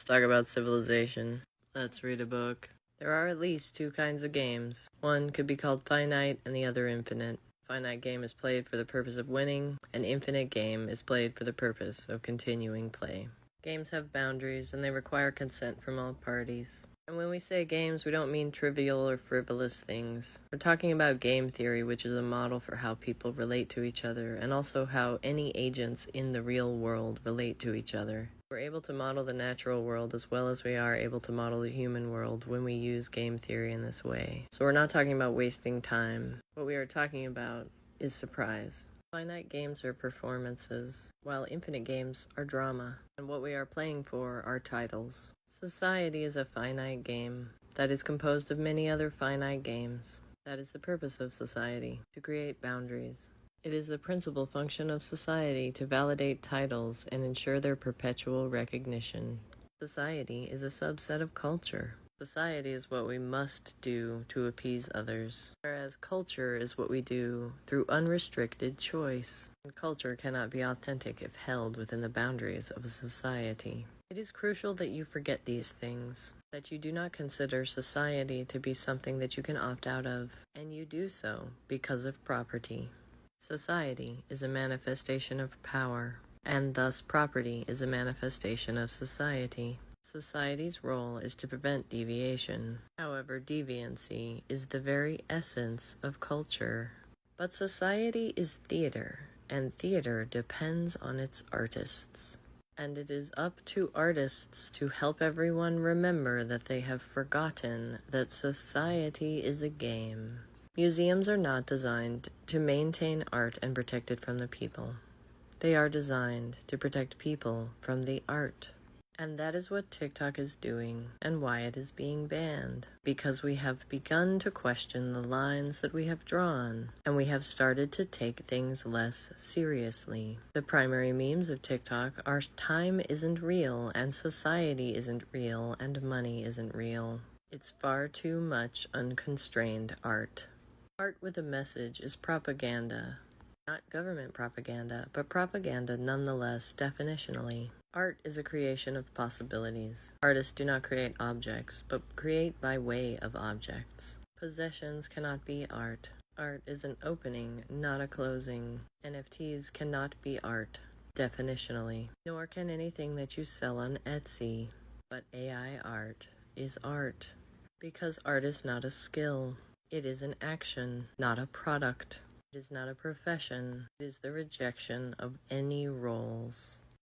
Talk about civilization. Let's read a book. There are at least two kinds of games. One could be called finite and the other infinite. Finite game is played for the purpose of winning, and infinite game is played for the purpose of continuing play. Games have boundaries, and they require consent from all parties. And when we say games, we don't mean trivial or frivolous things. We're talking about game theory, which is a model for how people relate to each other, and also how any agents in the real world relate to each other. We're able to model the natural world as well as we are able to model the human world when we use game theory in this way. So we're not talking about wasting time. What we are talking about is surprise. Finite games are performances, while infinite games are drama, and what we are playing for are titles. Society is a finite game that is composed of many other finite games. That is the purpose of society, to create boundaries. It is the principal function of society to validate titles and ensure their perpetual recognition. Society is a subset of culture. Society is what we must do to appease others, whereas culture is what we do through unrestricted choice. And culture cannot be authentic if held within the boundaries of a society. It is crucial that you forget these things, that you do not consider society to be something that you can opt out of, and you do so because of property. Society is a manifestation of power, and thus property is a manifestation of society. Society's role is to prevent deviation. However, deviancy is the very essence of culture. But society is theater, and theater depends on its artists. And it is up to artists to help everyone remember that they have forgotten that society is a game. Museums are not designed to maintain art and protect it from the people. They are designed to protect people from the art. And that is what TikTok is doing, and why it is being banned. Because we have begun to question the lines that we have drawn, and we have started to take things less seriously. The primary memes of TikTok are time isn't real, and society isn't real, and money isn't real. It's far too much unconstrained art. Art with a message is propaganda. Not government propaganda, but propaganda nonetheless, definitionally. Art is a creation of possibilities. Artists do not create objects, but create by way of objects. Possessions cannot be art. Art is an opening, not a closing. NFTs cannot be art, definitionally. Nor can anything that you sell on Etsy. But AI art is art. Because art is not a skill. It is an action, not a product. It is not a profession. It is the rejection of any roles.